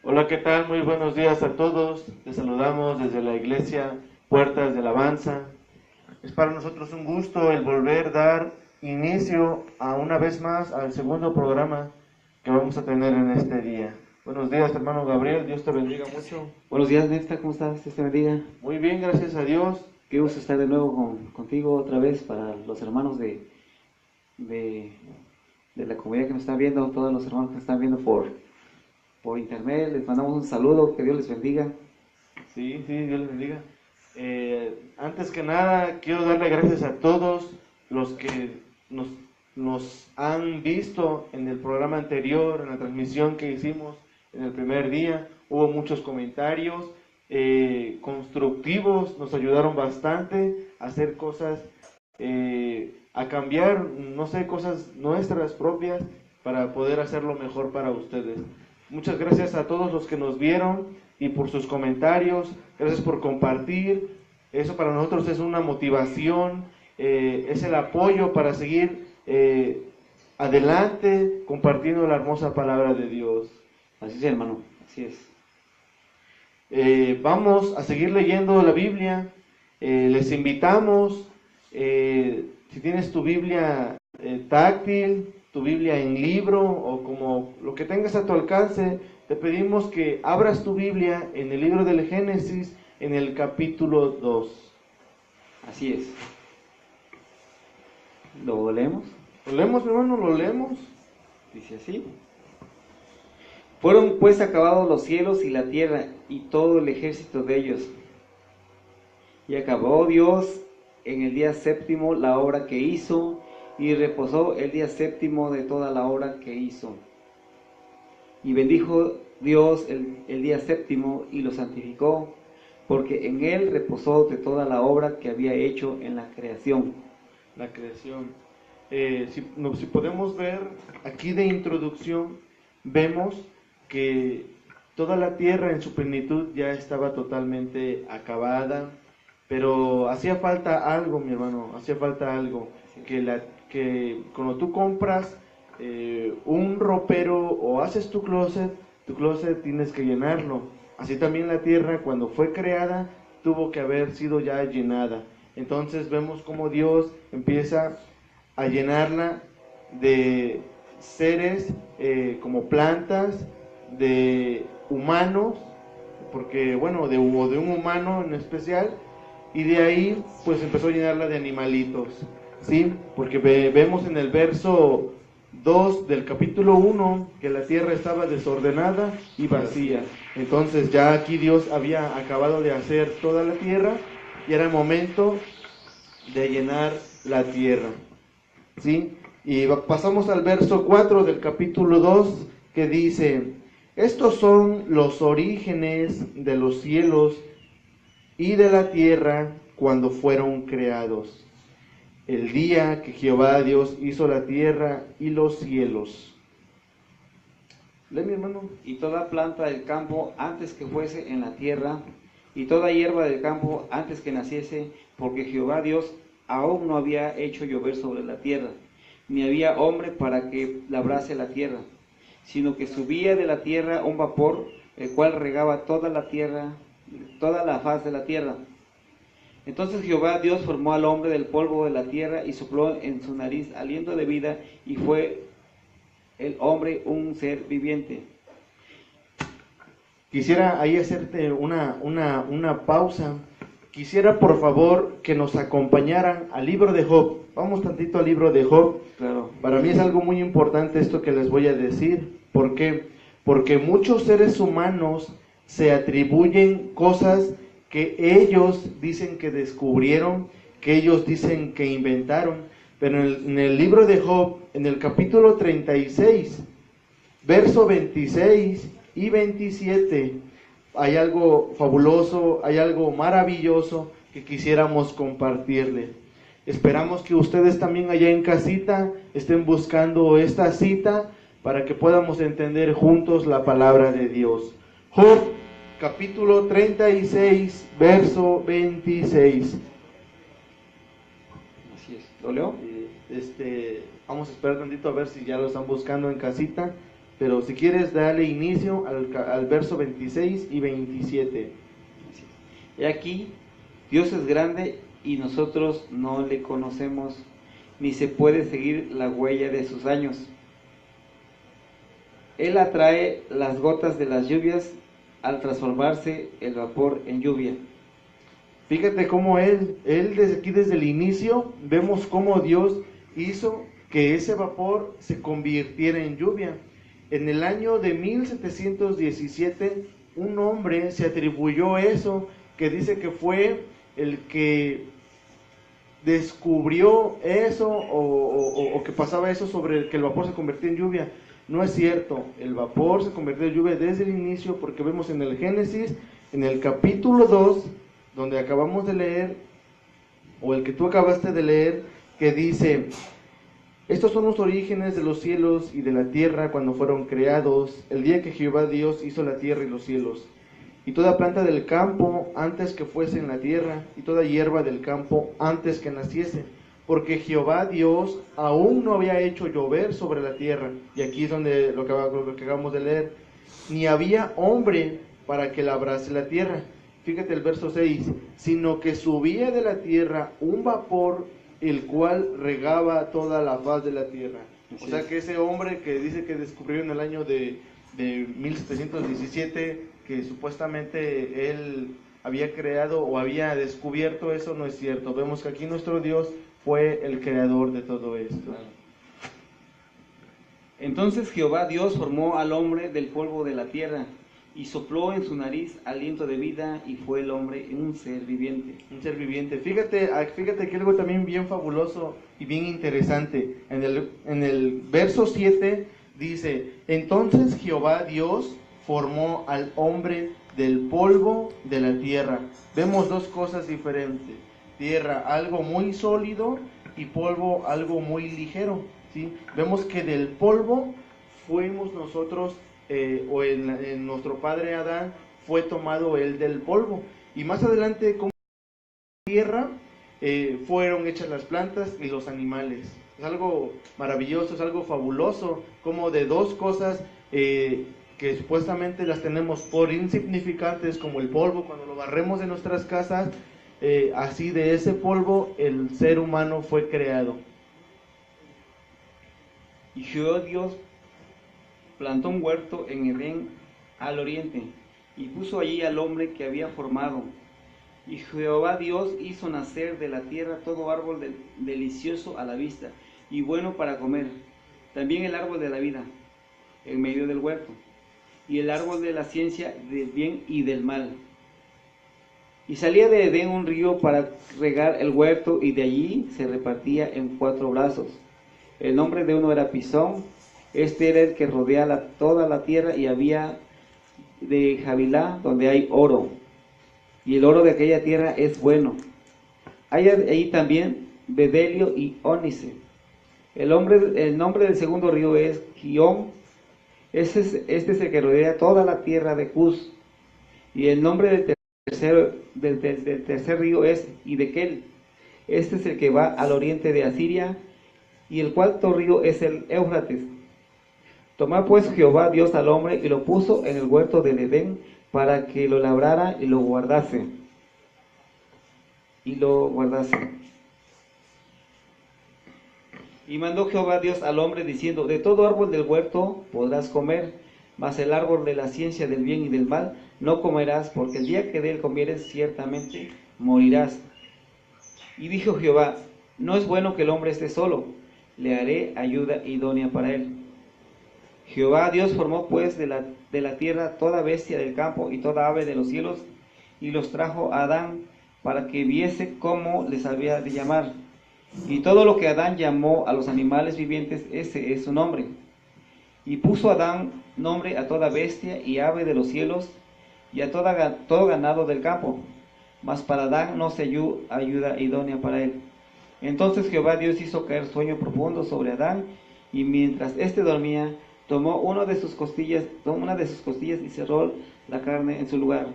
Hola, ¿qué tal? Muy buenos días a todos. Les saludamos desde la iglesia Puertas de Alabanza. Es para nosotros un gusto el volver a dar inicio a una vez más al segundo programa que vamos a tener en este día. Buenos días, hermano Gabriel. Dios te bendiga mucho. Buenos días, Néstor, ¿cómo estás? Dios te bendiga. Muy bien, gracias a Dios. Qué gusto estar de nuevo contigo otra vez para los hermanos de, de la comunidad que nos están viendo, todos los hermanos que nos están viendo por internet. Les mandamos un saludo, que Dios les bendiga. Sí, Dios les bendiga. Antes que nada, quiero darle gracias a todos los que nos han visto en el programa anterior, en la transmisión que hicimos en el primer día. Hubo muchos comentarios constructivos, nos ayudaron bastante a hacer cosas, a cambiar, no sé, cosas nuestras propias para poder hacerlo mejor para ustedes. Muchas gracias a todos los que nos vieron y por sus comentarios, gracias por compartir. Eso para nosotros es una motivación, es el apoyo para seguir adelante compartiendo la hermosa palabra de Dios. Así es, hermano, así es. Vamos a seguir leyendo la Biblia. Les invitamos, si tienes tu Biblia táctil, tu Biblia en libro o como lo que tengas a tu alcance, te pedimos que abras tu Biblia en el libro del Génesis, en el capítulo 2. Así es. ¿Lo leemos? ¿Lo leemos, mi hermano? ¿Lo leemos? Dice así. Fueron pues acabados los cielos y la tierra y todo el ejército de ellos. Y acabó Dios en el día séptimo la obra que hizo, y reposó el día séptimo de toda la obra que hizo. Y bendijo Dios el día séptimo y lo santificó, porque en él reposó de toda la obra que había hecho en la creación. La creación. Si podemos ver aquí de introducción, vemos que toda la tierra en su plenitud ya estaba totalmente acabada, pero hacía falta algo, mi hermano, hacía falta algo, que cuando tú compras un ropero o haces tu closet tienes que llenarlo. Así también la tierra cuando fue creada tuvo que haber sido ya llenada. Entonces vemos cómo Dios empieza a llenarla de seres como plantas, de humanos, porque bueno, de un humano en especial, y de ahí pues empezó a llenarla de animalitos, ¿sí? Porque vemos en el verso 2 del capítulo 1 que la tierra estaba desordenada y vacía. Entonces ya aquí Dios había acabado de hacer toda la tierra y era el momento de llenar la tierra, ¿sí? Y pasamos al verso 4 del capítulo 2 que dice: estos son los orígenes de los cielos y de la tierra cuando fueron creados, el día que Jehová Dios hizo la tierra y los cielos. Lee, mi hermano. Y toda planta del campo antes que fuese en la tierra, y toda hierba del campo antes que naciese, porque Jehová Dios aún no había hecho llover sobre la tierra, ni había hombre para que labrase la tierra, sino que subía de la tierra un vapor, el cual regaba toda la tierra, toda la faz de la tierra. Entonces Jehová Dios formó al hombre del polvo de la tierra y sopló en su nariz aliento de vida, y fue el hombre un ser viviente. Quisiera ahí hacerte una pausa. Quisiera por favor que nos acompañaran al libro de Job. Vamos tantito al libro de Job. Claro. Para mí es algo muy importante esto que les voy a decir. ¿Por qué? Porque muchos seres humanos se atribuyen cosas que ellos dicen que descubrieron, que ellos dicen que inventaron. Pero en el libro de Job, en el capítulo 36, verso 26 y 27, hay algo fabuloso, hay algo maravilloso que quisiéramos compartirle. Esperamos que ustedes también allá en casita estén buscando esta cita para que podamos entender juntos la palabra de Dios. Job, capítulo 36, verso 26. Así es. ¿Lo leo? Vamos a esperar tantito a ver si ya lo están buscando en casita. Pero si quieres, darle inicio al verso 26 y 27. He aquí, Dios es grande y nosotros no le conocemos, ni se puede seguir la huella de sus años. Él atrae las gotas de las lluvias al transformarse el vapor en lluvia. Fíjate cómo él desde aquí, desde el inicio, vemos cómo Dios hizo que ese vapor se convirtiera en lluvia. En el año de 1717, un hombre se atribuyó eso, que dice que fue el que descubrió eso o que pasaba eso sobre que el vapor se convertía en lluvia. No es cierto, el vapor se convirtió en lluvia desde el inicio, porque vemos en el Génesis, en el capítulo 2, donde acabamos de leer, o el que tú acabaste de leer, que dice: estos son los orígenes de los cielos y de la tierra cuando fueron creados, el día que Jehová Dios hizo la tierra y los cielos, y toda planta del campo antes que fuese en la tierra, y toda hierba del campo antes que naciese, porque Jehová Dios aún no había hecho llover sobre la tierra. Y aquí es donde lo que acabamos de leer: ni había hombre para que labrase la tierra. Fíjate el verso 6, sino que subía de la tierra un vapor, el cual regaba toda la faz de la tierra. O sea que ese hombre que dice que descubrió en el año de 1717, que supuestamente él había creado o había descubierto eso, no es cierto. Vemos que aquí nuestro Dios fue el creador de todo esto. Entonces Jehová Dios formó al hombre del polvo de la tierra, y sopló en su nariz aliento de vida, y fue el hombre un ser viviente. Un ser viviente. Fíjate que algo también bien fabuloso y bien interesante. En el verso 7 dice: entonces Jehová Dios formó al hombre del polvo de la tierra. Vemos dos cosas diferentes: tierra, algo muy sólido, y polvo, algo muy ligero, ¿sí? Vemos que del polvo fuimos nosotros, en nuestro padre Adán fue tomado él del polvo, y más adelante como tierra fueron hechas las plantas y los animales. Es algo maravilloso, es algo fabuloso, como de dos cosas que supuestamente las tenemos por insignificantes, como el polvo cuando lo barremos de nuestras casas, así de ese polvo el ser humano fue creado. Y Jehová Dios plantó un huerto en Edén al oriente, y puso allí al hombre que había formado. Y Jehová Dios hizo nacer de la tierra todo árbol delicioso a la vista, y bueno para comer, también el árbol de la vida, en medio del huerto, y el árbol de la ciencia del bien y del mal. Y salía de Edén un río para regar el huerto, y de allí se repartía en 4 brazos. El nombre de uno era Pisón. Este era el que rodea toda la tierra, y había de Javilá, donde hay oro, y el oro de aquella tierra es bueno. Hay ahí también bedelio y ónice. El nombre del segundo río es Gihón. Este es el que rodea toda la tierra de Cus. Y el nombre del tercer río es Hidekel. Este es el que va al oriente de Asiria. Y el cuarto río es el Éufrates. Tomó pues Jehová Dios al hombre y lo puso en el huerto del Edén para que lo labrara y lo guardase. Y mandó Jehová Dios al hombre diciendo: de todo árbol del huerto podrás comer, mas el árbol de la ciencia del bien y del mal no comerás, porque el día que de él comieres ciertamente morirás. Y dijo Jehová: no es bueno que el hombre esté solo, le haré ayuda idónea para él. Jehová Dios formó pues de la tierra toda bestia del campo y toda ave de los cielos, y los trajo a Adán para que viese cómo les había de llamar. Y todo lo que Adán llamó a los animales vivientes, ese es su nombre. Y puso Adán nombre a toda bestia y ave de los cielos, y a todo ganado del campo. Mas para Adán no se halló ayuda idónea para él. Entonces Jehová Dios hizo caer sueño profundo sobre Adán, y mientras éste dormía, tomó una de sus costillas y cerró la carne en su lugar.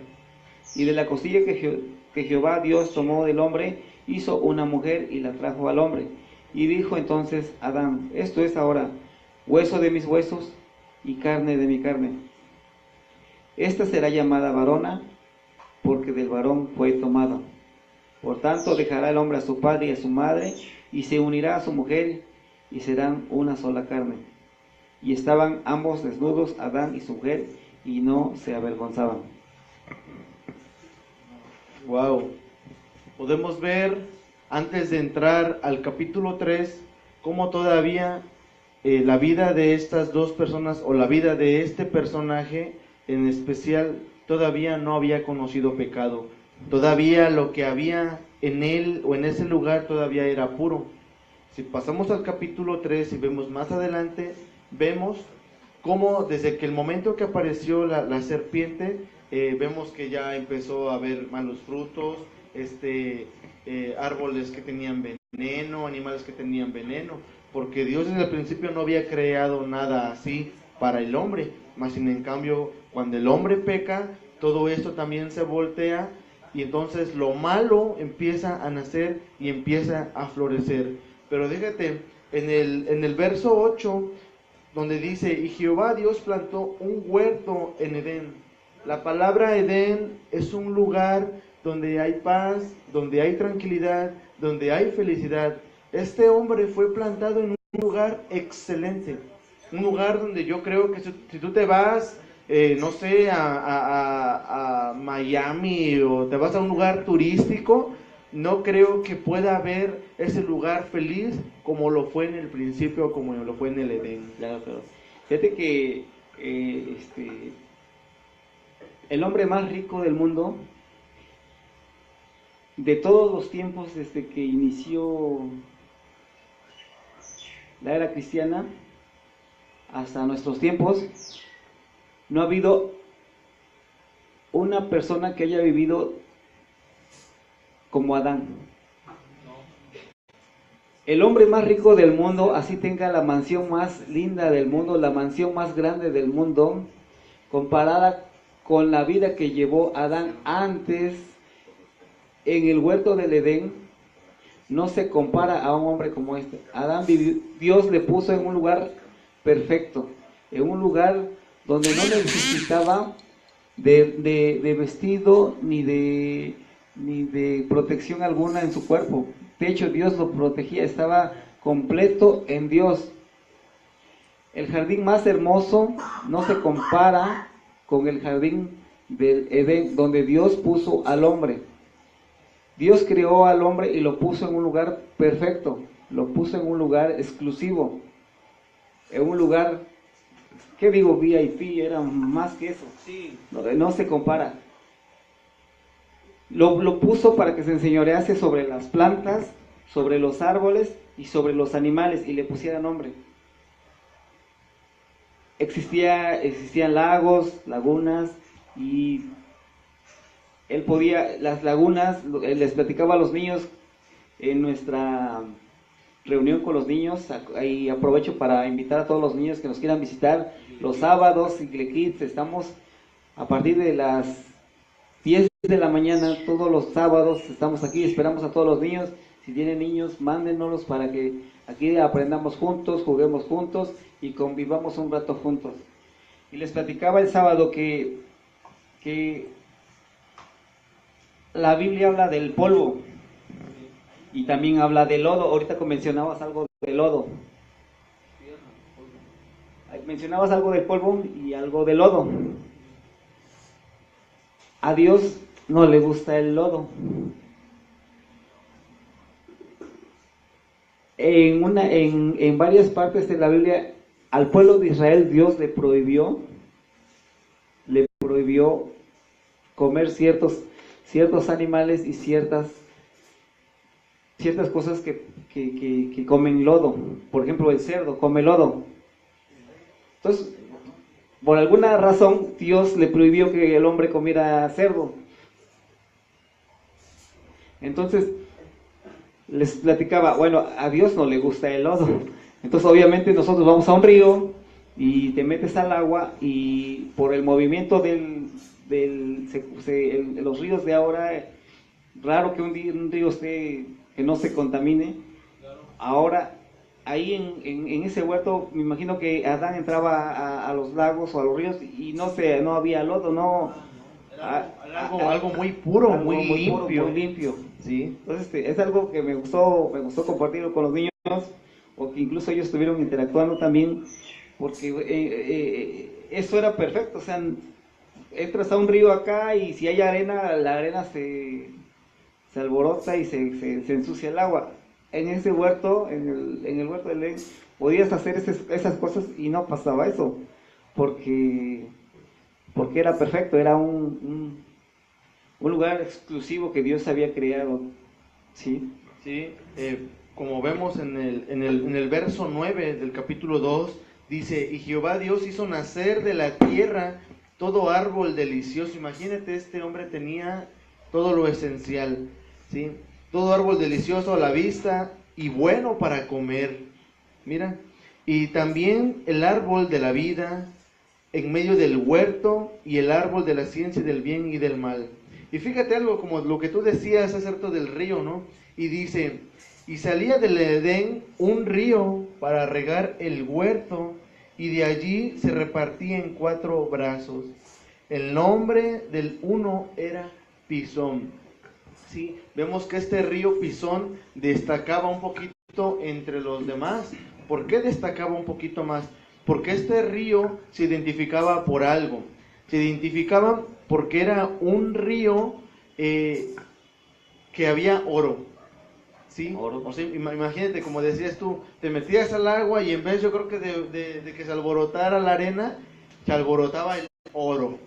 Y de la costilla que Jehová Dios tomó del hombre, hizo una mujer y la trajo al hombre. Y dijo entonces Adán: esto es ahora hueso de mis huesos y carne de mi carne. Esta será llamada varona, porque del varón fue tomada. Por tanto, dejará el hombre a su padre y a su madre, y se unirá a su mujer, y serán una sola carne. Y estaban ambos desnudos, Adán y su mujer, y no se avergonzaban. Wow. Podemos ver, antes de entrar al capítulo 3, cómo todavía la vida de estas dos personas, o la vida de este personaje en especial, todavía no había conocido pecado. Todavía lo que había en él o en ese lugar todavía era puro. Si pasamos al capítulo 3 y vemos más adelante, vemos cómo desde que el momento que apareció la serpiente, vemos que ya empezó a haber malos frutos, árboles que tenían veneno, animales que tenían veneno, porque Dios desde el principio no había creado nada así para el hombre, más sin en cambio, cuando el hombre peca, todo esto también se voltea, y entonces lo malo empieza a nacer y empieza a florecer. Pero fíjate, en el verso 8, donde dice, y Jehová Dios plantó un huerto en Edén. La palabra Edén es un lugar donde hay paz, donde hay tranquilidad, donde hay felicidad. Este hombre fue plantado en un lugar excelente, un lugar donde yo creo que si tú te vas, no sé, a Miami, o te vas a un lugar turístico, no creo que pueda haber ese lugar feliz como lo fue en el principio, como lo fue en el Edén. Claro, pero fíjate que el hombre más rico del mundo, de todos los tiempos, desde que inició la era cristiana hasta nuestros tiempos, no ha habido una persona que haya vivido como Adán. El hombre más rico del mundo, así tenga la mansión más linda del mundo, la mansión más grande del mundo, comparada con la vida que llevó Adán antes en el huerto del Edén, no se compara a un hombre como este. Adán vivió, Dios le puso en un lugar perfecto, en un lugar donde no necesitaba de vestido ni de protección alguna en su cuerpo. De hecho, Dios lo protegía, estaba completo en Dios. El jardín más hermoso no se compara con el jardín del Edén, donde Dios puso al hombre. Dios creó al hombre y lo puso en un lugar perfecto, lo puso en un lugar exclusivo, en un lugar, ¿qué digo? VIP, era más que eso, sí, no se compara. Lo puso para que se enseñorease sobre las plantas, sobre los árboles y sobre los animales, y le pusiera nombre. Existían lagos, lagunas, y él podía, las lagunas, les platicaba a los niños en nuestra reunión con los niños, y aprovecho para invitar a todos los niños que nos quieran visitar los sábados, Igle Kids, estamos a partir de las 10 de la mañana, todos los sábados estamos aquí, esperamos a todos los niños. Si tienen niños, mándenoslos para que aquí aprendamos juntos, juguemos juntos y convivamos un rato juntos. Y les platicaba el sábado que la Biblia habla del polvo y también habla del lodo. Ahorita mencionabas algo del lodo. Mencionabas algo del polvo y algo del lodo. A Dios no le gusta el lodo. En varias partes de la Biblia, al pueblo de Israel Dios le prohibió comer ciertos animales y ciertas cosas que comen lodo. Por ejemplo, el cerdo come lodo. Entonces, por alguna razón, Dios le prohibió que el hombre comiera cerdo. Entonces, les platicaba, bueno, a Dios no le gusta el lodo. Entonces, obviamente, nosotros vamos a un río y te metes al agua, y por el movimiento los ríos de ahora, raro que un río esté, que no se contamine. Ahora ahí en ese huerto, me imagino que Adán entraba a los lagos o a los ríos y no había lodo, no. Algo muy puro, Algo muy puro, limpio. muy limpio. Sí. Entonces, es algo que me gustó compartirlo con los niños, o que incluso ellos estuvieron interactuando también, porque eso era perfecto. O sea, entras a un río acá y si hay arena, la arena se alborota y se ensucia el agua. En ese huerto, en el huerto de Edén, podías hacer esas cosas y no pasaba eso, porque era perfecto, era un lugar exclusivo que Dios había creado. ¿Sí? Sí, como vemos en el verso 9 del capítulo 2, dice, y Jehová Dios hizo nacer de la tierra todo árbol delicioso. Imagínate, este hombre tenía todo lo esencial, ¿sí? Todo árbol delicioso a la vista y bueno para comer. Mira, y también el árbol de la vida en medio del huerto y el árbol de la ciencia del bien y del mal. Y fíjate algo como lo que tú decías acerca del río, ¿no? Y dice, y salía del Edén un río para regar el huerto, y de allí se repartía en 4 brazos. El nombre del uno era Pisón. Sí, vemos que este río Pisón destacaba un poquito entre los demás. ¿Por qué destacaba un poquito más? Porque este río se identificaba por algo. Se identificaba porque era un río que había oro. ¿Sí? Oro. O sea, imagínate, como decías tú, te metías al agua y en vez, yo creo que de que se alborotara la arena, se alborotaba el oro.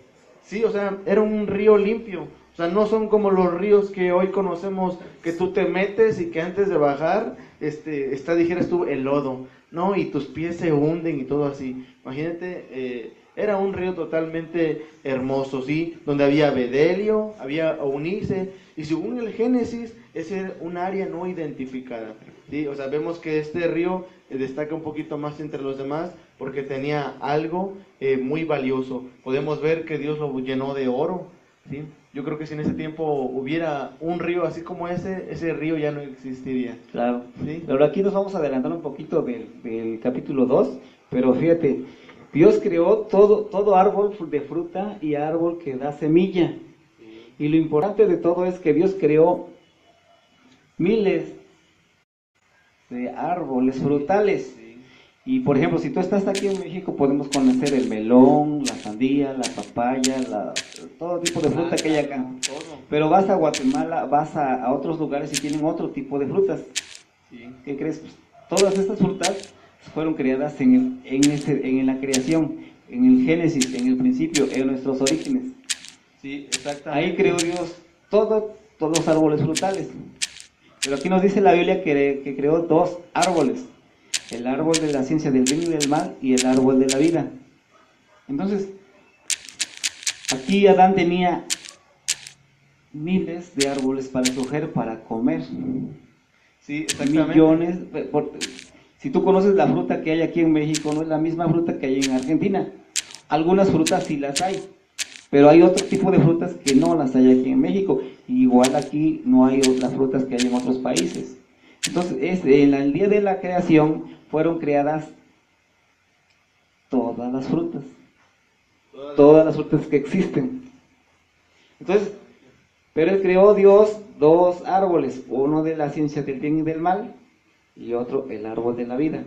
Sí, o sea, era un río limpio. O sea, no son como los ríos que hoy conocemos, que tú te metes y que antes de bajar, dijeras tú, el lodo, ¿no? Y tus pies se hunden y todo así. Imagínate, era un río totalmente hermoso, ¿sí? Donde había bedelio, había onice, y según el Génesis, ese era un área no identificada, ¿sí? O sea, vemos que este río destaca un poquito más entre los demás porque tenía algo muy valioso. Podemos ver que Dios lo llenó de oro, ¿sí? Yo creo que si en ese tiempo hubiera un río así como ese río ya no existiría. Claro. ¿Sí? Pero aquí nos vamos a adelantar un poquito del capítulo 2, pero fíjate, Dios creó todo árbol de fruta y árbol que da semilla. Y lo importante de todo es que Dios creó miles de árboles frutales. Y por ejemplo, si tú estás aquí en México, podemos conocer el melón, la sandía, la papaya, todo tipo de fruta que hay acá. Pero vas a Guatemala, vas a otros lugares y tienen otro tipo de frutas. ¿Qué crees? Pues, todas estas frutas fueron creadas en la creación, en el Génesis, en el principio, en nuestros orígenes. Sí, exactamente. Ahí creó Dios todos los árboles frutales. Pero aquí nos dice la Biblia que creó 2 árboles: el árbol de la ciencia del bien y del mal y el árbol de la vida. Entonces, aquí Adán tenía miles de árboles para escoger para comer. Sí, exactamente. Millones. Si tú conoces la fruta que hay aquí en México, no es la misma fruta que hay en Argentina. Algunas frutas sí las hay, pero hay otro tipo de frutas que no las hay aquí en México. Igual aquí no hay las frutas que hay en otros países. Entonces, en el día de la creación fueron creadas todas las frutas. Todas las frutas que existen. Entonces, pero Él creó Dios 2 árboles, uno de la ciencia del bien y del mal, y otro el árbol de la vida.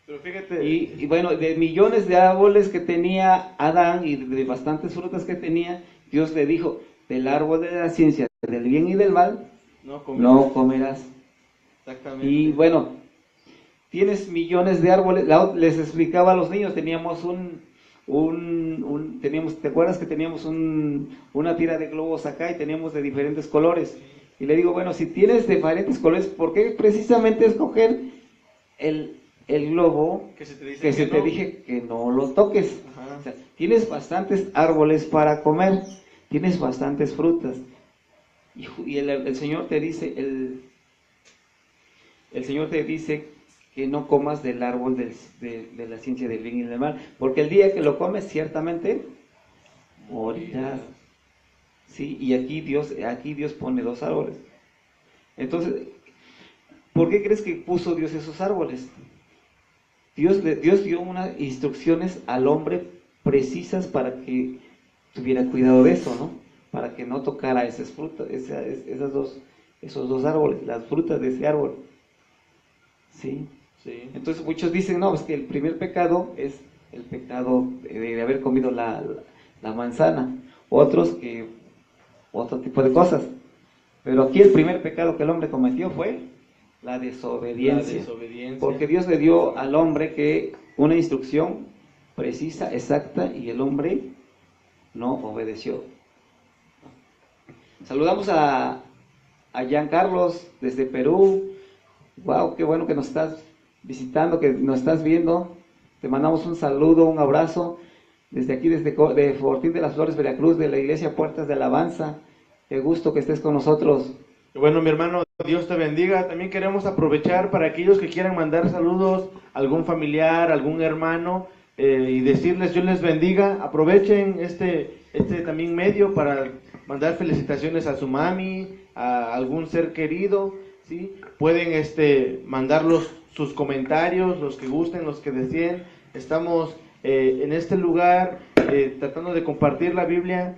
Pero fíjate. Y bueno, de millones de árboles que tenía Adán y de bastantes frutas que tenía, Dios le dijo, del árbol de la ciencia del bien y del mal, no comerás. Exactamente. Y bueno, tienes millones de árboles. Les explicaba a los niños, teníamos ¿te acuerdas que teníamos una tira de globos acá y teníamos de diferentes colores? Y le digo, bueno, si tienes de diferentes colores, ¿por qué precisamente escoger el globo que se te dije que no lo toques? O sea, tienes bastantes árboles para comer, tienes bastantes frutas. Y el Señor te dice, el Señor te dice que no comas del árbol de la ciencia del bien y del mal, porque el día que lo comes ciertamente morirás. Sí, y aquí Dios pone 2 árboles. Entonces, ¿Por qué crees que puso Dios esos árboles? Dios dio unas instrucciones al hombre precisas para que tuviera cuidado de eso, ¿no? Para que no tocara esas frutas, esos dos árboles, las frutas de ese árbol. ¿Sí? Sí. Entonces muchos dicen, no, es que el primer pecado es el pecado de haber comido la manzana. Otros que otro tipo de cosas. Pero aquí el primer pecado que el hombre cometió fue la desobediencia. Porque Dios le dio al hombre que una instrucción precisa, exacta, y el hombre no obedeció. Saludamos a Giancarlos desde Perú. Wow, qué bueno que nos estás visitando, que nos estás viendo. Te mandamos un saludo, un abrazo desde aquí, de Fortín de las Flores, Veracruz, de la Iglesia Puertas de Alabanza. Qué gusto que estés con nosotros. Bueno, mi hermano, Dios te bendiga. También queremos aprovechar para aquellos que quieran mandar saludos a algún familiar, algún hermano, y decirles Dios les bendiga. Aprovechen este también medio para mandar felicitaciones a su mami, a algún ser querido, ¿sí? Pueden mandar sus comentarios, los que gusten, los que deseen. Estamos en este lugar tratando de compartir la Biblia,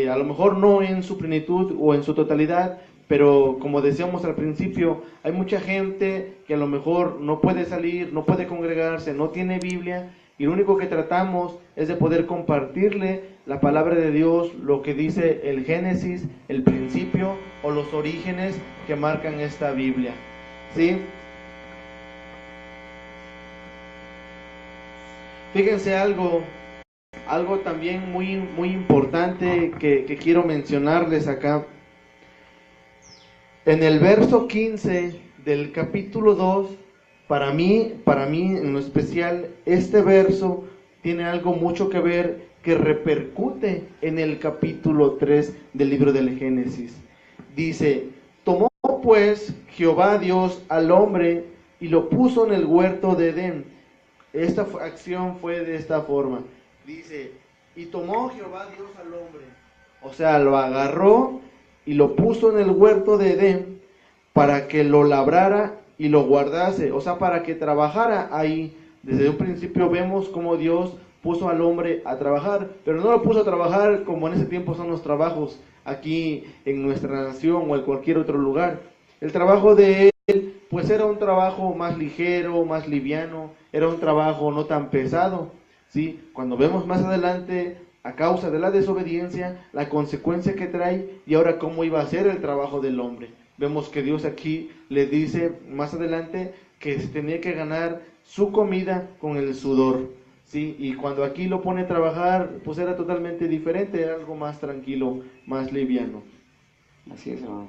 a lo mejor no en su plenitud o en su totalidad, pero como decíamos al principio, hay mucha gente que a lo mejor no puede salir, no puede congregarse, no tiene Biblia, y lo único que tratamos es de poder compartirle la palabra de Dios, lo que dice el Génesis, el principio o los orígenes que marcan esta Biblia, ¿sí? Fíjense algo también muy importante que quiero mencionarles acá. En el verso 15 del capítulo 2, para mí en lo especial, este verso tiene algo mucho que ver que repercute en el capítulo 3 del libro del Génesis. Dice, tomó pues Jehová Dios al hombre y lo puso en el huerto de Edén. Esta acción fue de esta forma. Dice, y tomó Jehová Dios al hombre, o sea, lo agarró y lo puso en el huerto de Edén para que lo labrara y lo guardase, o sea, para que trabajara ahí. Desde un principio vemos cómo Dios puso al hombre a trabajar, pero no lo puso a trabajar como en ese tiempo son los trabajos aquí en nuestra nación o en cualquier otro lugar. El trabajo de él, pues era un trabajo más ligero, más liviano, era un trabajo no tan pesado, ¿sí? Cuando vemos más adelante, a causa de la desobediencia, la consecuencia que trae y ahora cómo iba a ser el trabajo del hombre. Vemos que Dios aquí le dice más adelante que se tenía que ganar su comida con el sudor, ¿sí? Y cuando aquí lo pone a trabajar, pues era totalmente diferente, era algo más tranquilo, más liviano. Así es, hermano.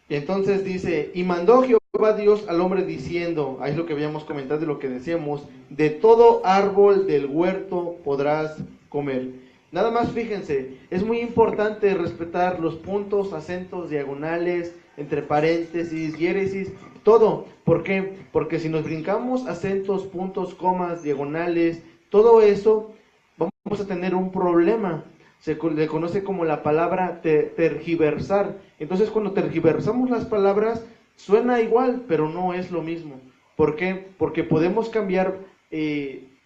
Y entonces dice, y mandó Jehová Dios al hombre diciendo, ahí es lo que habíamos comentado y lo que decíamos, de todo árbol del huerto podrás comer. Nada más fíjense, es muy importante respetar los puntos, acentos, diagonales, entre paréntesis, diéresis, todo. ¿Por qué? Porque si nos brincamos acentos, puntos, comas, diagonales, todo eso, vamos a tener un problema. Se le conoce como la palabra tergiversar. Entonces cuando tergiversamos las palabras, suena igual, pero no es lo mismo. ¿Por qué? Porque podemos cambiar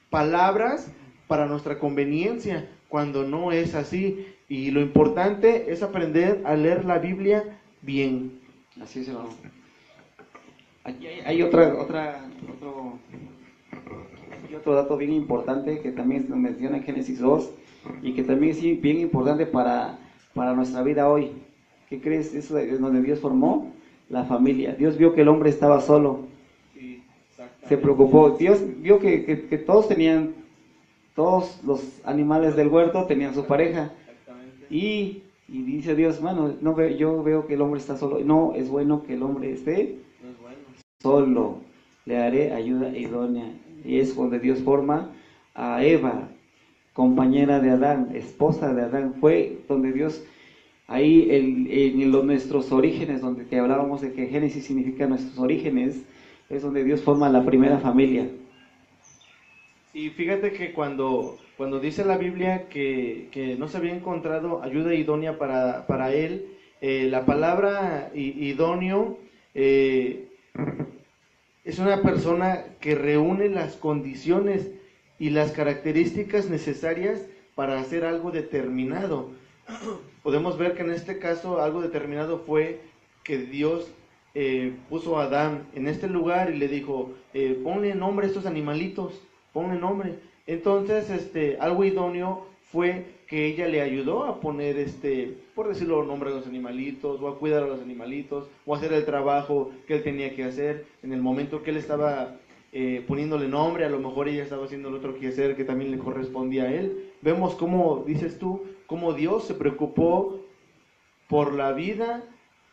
palabras para nuestra conveniencia, cuando no es así. Y lo importante es aprender a leer la Biblia bien. Así es, hermano. Aquí hay otro dato bien importante que también se menciona en Génesis 2 y que también es bien importante para nuestra vida hoy. ¿Qué crees? Eso es donde Dios formó la familia. Dios vio que el hombre estaba solo. Sí, se preocupó. Dios vio que todos los animales del huerto tenían su pareja. Y dice Dios, mano, yo veo que el hombre está solo. No es bueno que el hombre esté solo. Le haré ayuda idónea. Y es donde Dios forma a Eva, compañera de Adán, esposa de Adán. Fue donde Dios, ahí en nuestros orígenes, donde que hablábamos de que Génesis significa nuestros orígenes, es donde Dios forma la primera familia. Y fíjate que cuando dice la Biblia que no se había encontrado ayuda idónea para él, La palabra idóneo es una persona que reúne las condiciones y las características necesarias para hacer algo determinado. Podemos ver que en este caso algo determinado fue que Dios puso a Adán en este lugar y le dijo, ponle nombre a estos animalitos, ponle nombre. Entonces, algo idóneo fue que ella le ayudó a poner, por decirlo, nombre a los animalitos, o a cuidar a los animalitos, o a hacer el trabajo que él tenía que hacer. En el momento que él estaba poniéndole nombre, a lo mejor ella estaba haciendo el otro quehacer que también le correspondía a él. Vemos cómo, dices tú, cómo Dios se preocupó por la vida,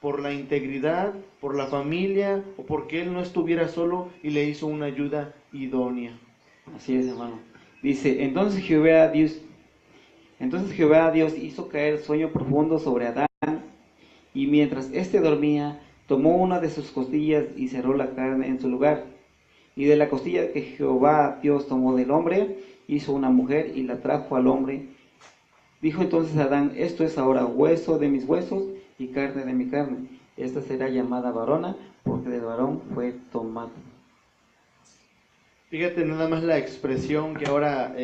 por la integridad, por la familia, o porque él no estuviera solo, y le hizo una ayuda idónea. Así es, hermano. Dice, entonces Jehová Dios hizo caer sueño profundo sobre Adán, y mientras éste dormía, tomó una de sus costillas y cerró la carne en su lugar. Y de la costilla que Jehová Dios tomó del hombre, hizo una mujer y la trajo al hombre. Dijo entonces Adán, esto es ahora hueso de mis huesos y carne de mi carne. Esta será llamada varona, porque del varón fue tomada. Fíjate nada más la expresión que ahora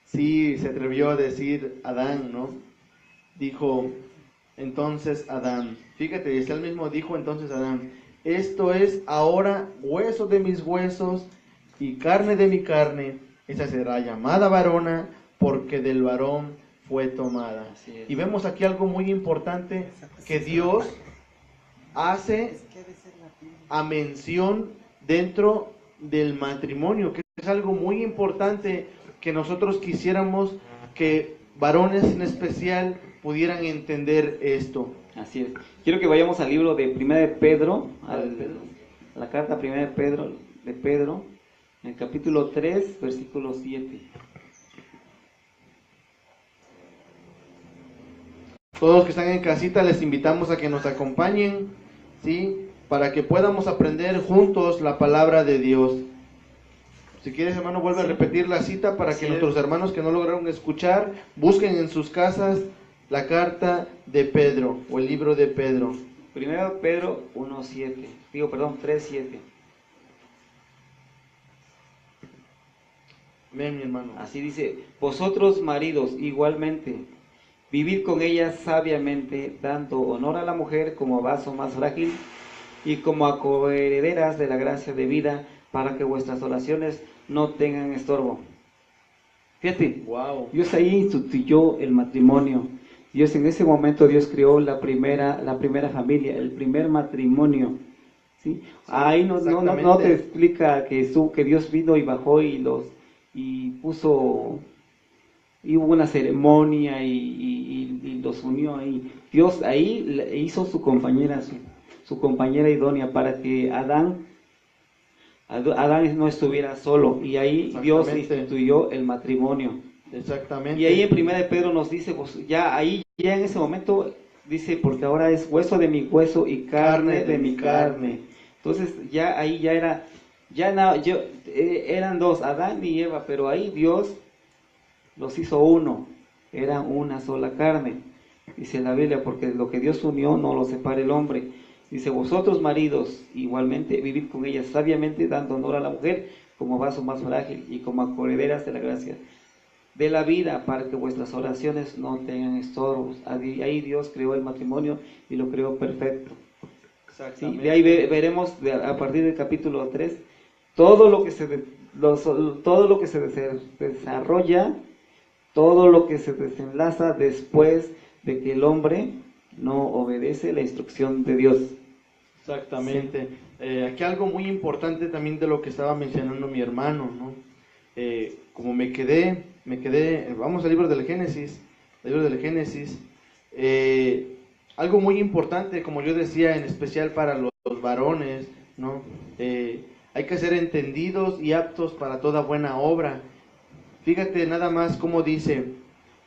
sí se atrevió a decir Adán, ¿no? Dijo entonces Adán. Fíjate, es el mismo dijo entonces Adán. Esto es ahora hueso de mis huesos y carne de mi carne. Esta será llamada varona, porque del varón fue tomada. Y vemos aquí algo muy importante que Dios hace a mención dentro del matrimonio, que es algo muy importante que nosotros quisiéramos que varones en especial pudieran entender esto. Así es. Quiero que vayamos al libro de Primera de Pedro, a la carta Primera de Pedro, en el capítulo 3, versículo 7. Todos los que están en casita les invitamos a que nos acompañen, ¿sí? Para que podamos aprender juntos la palabra de Dios. Si quieres, hermano, vuelve a repetir la cita para que nuestros hermanos que no lograron escuchar busquen en sus casas la carta de Pedro o el libro de Pedro. Primero Pedro 3:7. Amén, mi hermano. Así dice, vosotros maridos igualmente, vivid con ella sabiamente, dando honor a la mujer como vaso más frágil y como a coherederas de la gracia de vida, para que vuestras oraciones no tengan estorbo. Fíjate, wow. Dios ahí instituyó el matrimonio. Dios en ese momento Dios creó la primera familia, el primer matrimonio. ¿Sí? Ahí no te explica que Dios vino y bajó y puso, y hubo una ceremonia y los unió ahí. Dios ahí hizo su compañera idónea para que Adán no estuviera solo, y ahí Dios instituyó el matrimonio. Exactamente. Y ahí en Primera de Pedro nos dice, pues, ya en ese momento dice, porque ahora es hueso de mi hueso y carne de mi carne. Entonces ya ahí eran dos, Adán y Eva, pero ahí Dios los hizo uno, eran una sola carne. Dice la Biblia, porque lo que Dios unió no lo separa el hombre. Dice, vosotros maridos igualmente vivid con ella sabiamente, dando honor a la mujer como vaso más frágil y como acorrederas de la gracia de la vida, para que vuestras oraciones no tengan estorbos. Ahí Dios creó el matrimonio y lo creó perfecto. ¿Sí? De ahí veremos a partir del capítulo 3 todo lo que se desarrolla, todo lo que se desenlaza después de que el hombre no obedece la instrucción de Dios. Exactamente. Sí. Aquí algo muy importante también de lo que estaba mencionando mi hermano, ¿no? Como me quedé, vamos al libro del Génesis, algo muy importante, como yo decía, en especial para los varones, ¿no? Hay que ser entendidos y aptos para toda buena obra. Fíjate nada más cómo dice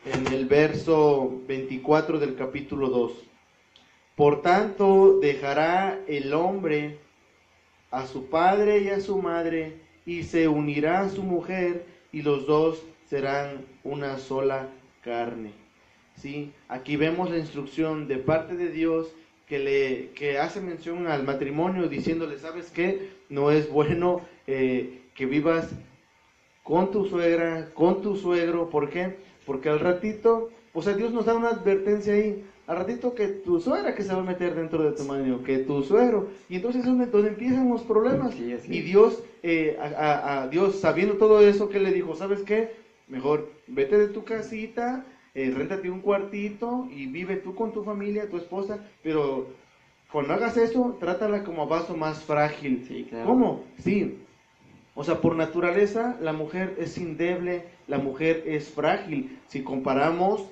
en el verso 24 del capítulo 2. Por tanto, dejará el hombre a su padre y a su madre, y se unirá a su mujer, y los dos serán una sola carne. ¿sí? Aquí vemos la instrucción de parte de Dios que hace mención al matrimonio diciéndole, ¿sabes qué? No es bueno que vivas con tu suegra, con tu suegro. ¿Por qué? Porque al ratito, o sea, Dios nos da una advertencia ahí. Al ratito que tu suegra que se va a meter dentro de tu matrimonio, que tu suegro. Y entonces es donde empiezan los problemas. Sí, y Dios, Dios, sabiendo todo eso, ¿qué le dijo? ¿Sabes qué? Mejor vete de tu casita, réntate un cuartito y vive tú con tu familia, tu esposa, pero cuando hagas eso, trátala como vaso más frágil. Sí, claro. ¿Cómo? Sí. O sea, por naturaleza la mujer es endeble, la mujer es frágil. Si comparamos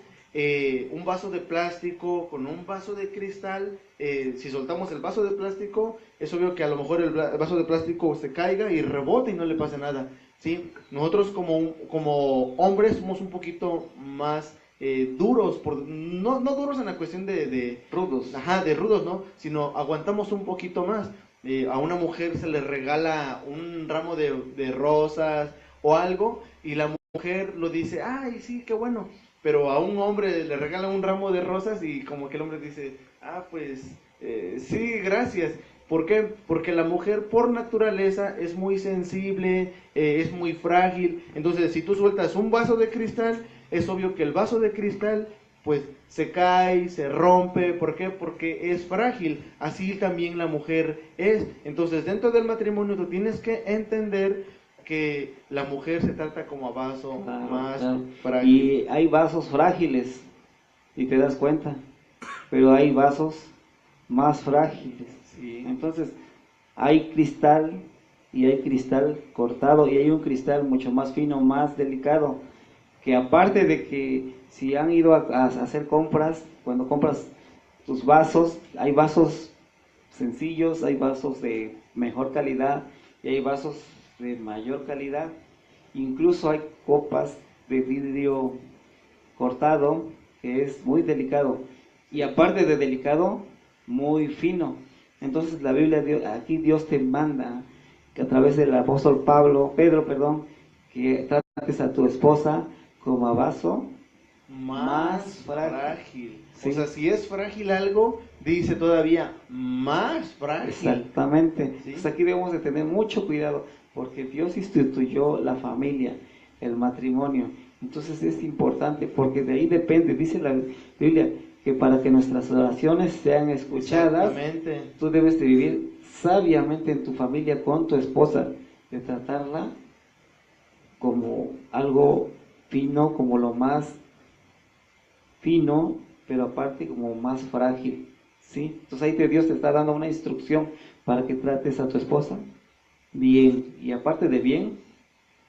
un vaso de plástico con un vaso de cristal, si soltamos el vaso de plástico, es obvio que a lo mejor el vaso de plástico se caiga y rebote y no le pase nada. ¿Sí? Nosotros como hombres somos un poquito más duros, no duros en la cuestión de rudos. Ajá, de rudos, ¿no? Sino aguantamos un poquito más. A una mujer se le regala un ramo de rosas o algo y la mujer lo dice, ay, sí, qué bueno. Pero a un hombre le regala un ramo de rosas y como que el hombre dice, pues sí, gracias. ¿Por qué? Porque la mujer por naturaleza es muy sensible, es muy frágil. Entonces, si tú sueltas un vaso de cristal, es obvio que el vaso de cristal pues se cae, se rompe. ¿Por qué? Porque es frágil. Así también la mujer es. Entonces, dentro del matrimonio tú tienes que entender que la mujer se trata como a vaso más frágil. Y hay vasos frágiles, y te das cuenta, pero hay vasos más frágiles. Sí. Entonces, hay cristal y hay cristal cortado y hay un cristal mucho más fino, más delicado, que aparte de que si han ido a hacer compras, cuando compras tus vasos, hay vasos sencillos, hay vasos de mejor calidad y hay vasos de mayor calidad. Incluso hay copas de vidrio cortado, que es muy delicado, y aparte de delicado, muy fino. Entonces la Biblia, aquí Dios te manda que a través del apóstol Pedro, que trates a tu esposa como a vaso más frágil. ¿Sí? O sea, si es frágil algo, dice todavía más frágil. Exactamente. ¿Sí? Pues aquí debemos de tener mucho cuidado, porque Dios instituyó la familia, el matrimonio. Entonces es importante, porque de ahí depende, dice la Biblia, que para que nuestras oraciones sean escuchadas, tú debes de vivir sabiamente en tu familia con tu esposa, de tratarla como algo fino, como lo más fino, pero aparte como más frágil, ¿sí? Entonces ahí Dios te está dando una instrucción para que trates a tu esposa bien, y aparte de bien,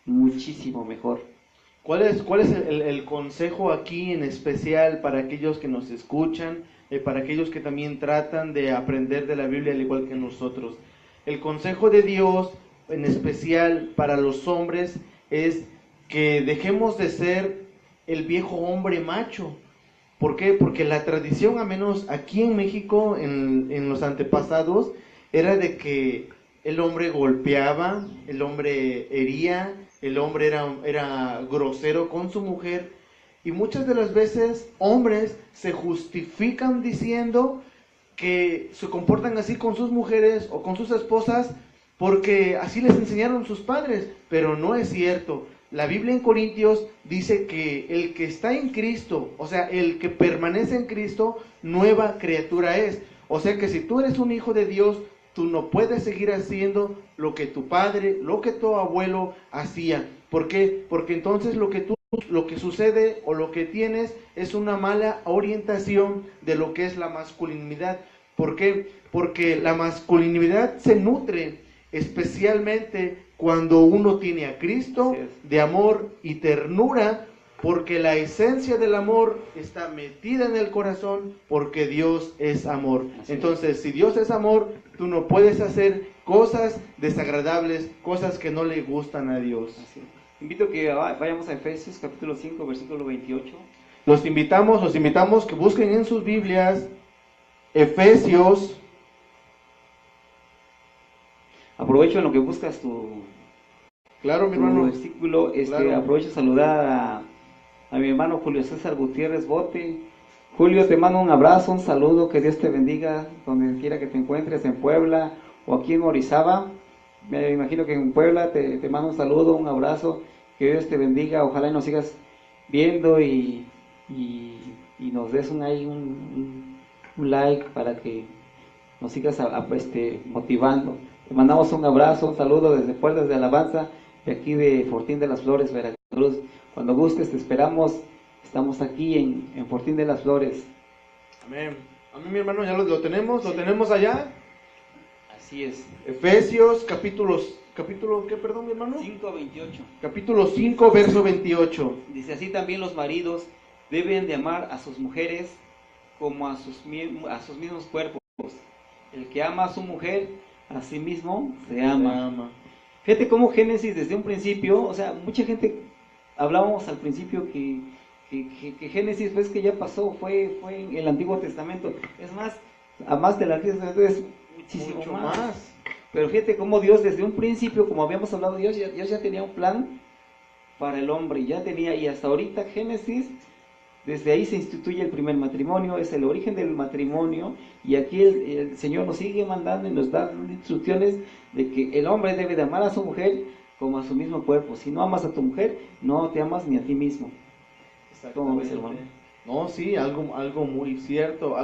muchísimo mejor. ¿Cuál es el consejo aquí en especial para aquellos que nos escuchan, para aquellos que también tratan de aprender de la Biblia al igual que nosotros? El consejo de Dios en especial para los hombres es que dejemos de ser el viejo hombre macho. ¿Por qué? Porque la tradición, a menos aquí en México, en los antepasados, era de que el hombre golpeaba, el hombre hería, el hombre era grosero con su mujer, y muchas de las veces hombres se justifican diciendo que se comportan así con sus mujeres o con sus esposas porque así les enseñaron sus padres, pero no es cierto. La Biblia en Corintios dice que el que está en Cristo, o sea, el que permanece en Cristo, nueva criatura es. O sea que si tú eres un hijo de Dios, tú no puedes seguir haciendo lo que tu padre, lo que tu abuelo hacía. ¿Por qué? Porque entonces lo que sucede o lo que tienes es una mala orientación de lo que es la masculinidad. ¿Por qué? Porque la masculinidad se nutre especialmente cuando uno tiene a Cristo de amor y ternura, porque la esencia del amor está metida en el corazón, porque Dios es amor. Entonces, si Dios es amor, tú no puedes hacer cosas desagradables, cosas que no le gustan a Dios. Invito que vayamos a Efesios capítulo 5, versículo 28. Los invitamos que busquen en sus Biblias Efesios. Aprovecho en lo que buscas Claro, mi hermano. versículo, Claro. Aprovecho a saludar a mi hermano Julio César Gutiérrez Bote. Julio, te mando un abrazo, un saludo, que Dios te bendiga donde quiera que te encuentres, en Puebla o aquí en Orizaba. Me imagino que en Puebla te mando un saludo, un abrazo, que Dios te bendiga, ojalá y nos sigas viendo y nos des un like para que nos sigas motivando. Te mandamos un abrazo, un saludo desde Puebla, desde Alabanza, de aquí de Fortín de las Flores, Veracruz. Cuando gustes te esperamos, estamos aquí en Fortín de las Flores. Amén. A mí, mi hermano, ya lo tenemos allá. Así es. Efesios, capítulo, ¿qué, perdón, mi hermano? 5:28. Capítulo 5, verso 28. Dice, así también los maridos deben de amar a sus mujeres como a sus mismos cuerpos. El que ama a su mujer, a sí mismo se ama. Fíjate cómo Génesis desde un principio, o sea, mucha gente, hablábamos al principio que Génesis, pues, que ya pasó, fue en el Antiguo Testamento. Es más, a más del Antiguo Testamento es muchísimo más. Pero fíjate cómo Dios desde un principio, como habíamos hablado, Dios ya tenía un plan para el hombre, y hasta ahorita Génesis, desde ahí se instituye el primer matrimonio, es el origen del matrimonio, y aquí el Señor nos sigue mandando y nos da instrucciones de que el hombre debe de amar a su mujer como a su mismo cuerpo. Si no amas a tu mujer, no te amas ni a ti mismo. ¿Cómo ves, hermano? No, sí, algo muy cierto,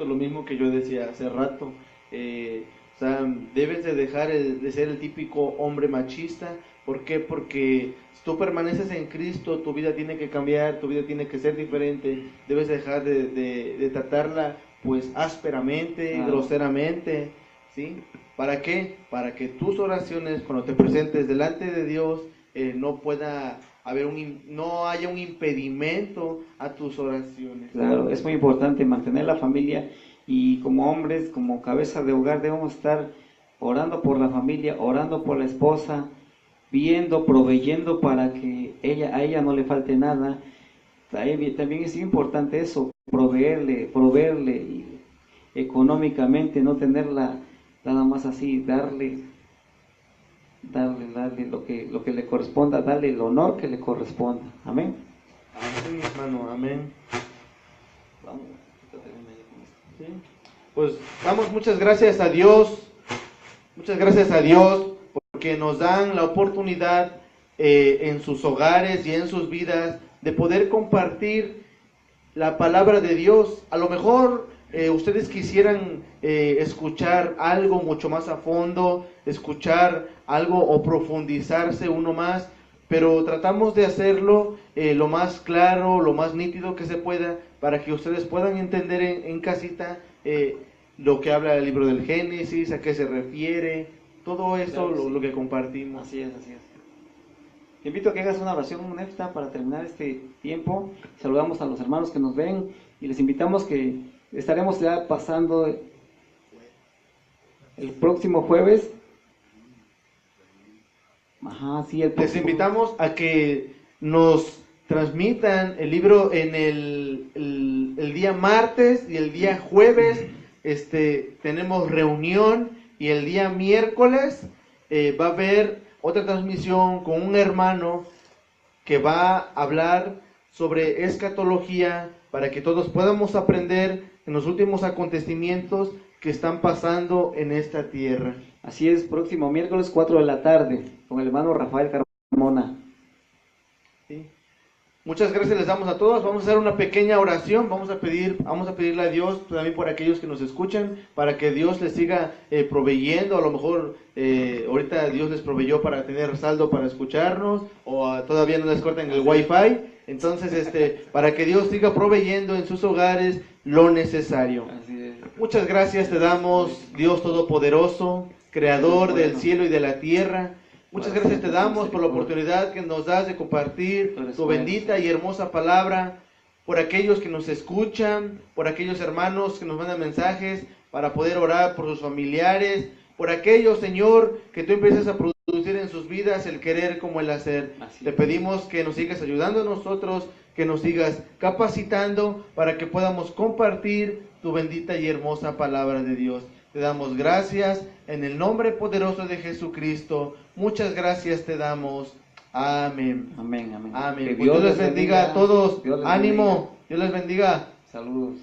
lo mismo que yo decía hace rato. O sea, debes de dejar de ser el típico hombre machista. ¿Por qué? Porque si tú permaneces en Cristo, tu vida tiene que cambiar, tu vida tiene que ser diferente. Debes dejar de tratarla, pues, ásperamente, groseramente, ¿sí? ¿Para qué? Para que tus oraciones, cuando te presentes delante de Dios, no haya un impedimento a tus oraciones. Claro, es muy importante mantener la familia, y como hombres, como cabeza de hogar, debemos estar orando por la familia, orando por la esposa, proveyendo para que a ella no le falte nada. También es importante eso, proveerle económicamente, no tenerla nada más así, darle lo que le corresponda, darle el honor que le corresponda. Amén. Amén, hermano, amén. Vamos. ¿Sí? Pues damos muchas gracias a Dios porque nos dan la oportunidad en sus hogares y en sus vidas de poder compartir la palabra de Dios. A lo mejor ustedes quisieran escuchar algo mucho más a fondo, escuchar algo o profundizarse uno más, pero tratamos de hacerlo lo más claro, lo más nítido que se pueda, para que ustedes puedan entender en casita lo que habla el libro del Génesis, a qué se refiere, todo eso, claro, lo que compartimos. Así es. Te invito a que hagas una oración honesta para terminar este tiempo. Saludamos a los hermanos que nos ven y les invitamos que estaremos ya pasando el próximo jueves. Les invitamos a que nos transmitan el libro en el día martes y el día jueves. Tenemos reunión, y el día miércoles va a haber otra transmisión con un hermano que va a hablar sobre escatología, para que todos podamos aprender en los últimos acontecimientos que están pasando en esta tierra. Así es, próximo miércoles 4 de la tarde, con el hermano Rafael Carmona. ¿Sí? Muchas gracias les damos a todos. Vamos a hacer una pequeña oración. Vamos a pedirle a Dios también por aquellos que nos escuchan, para que Dios les siga proveyendo. A lo mejor ahorita Dios les proveyó para tener saldo para escucharnos, o todavía no les cortan el wifi. Entonces, para que Dios siga proveyendo en sus hogares lo necesario. Muchas gracias te damos, Dios Todopoderoso, Creador del cielo y de la tierra. Muchas gracias te damos por la oportunidad que nos das de compartir tu bendita y hermosa palabra, por aquellos que nos escuchan, por aquellos hermanos que nos mandan mensajes para poder orar por sus familiares, por aquellos, Señor, que tú empiezas a producir en sus vidas el querer como el hacer. Te pedimos que nos sigas ayudando a nosotros, que nos sigas capacitando para que podamos compartir tu bendita y hermosa palabra de Dios. Te damos gracias en el nombre poderoso de Jesucristo. Muchas gracias te damos. Amén. Amén, amén. Amén. Que Pues Dios les bendiga a todos. Dios les Ánimo. bendiga. Dios les bendiga. Saludos.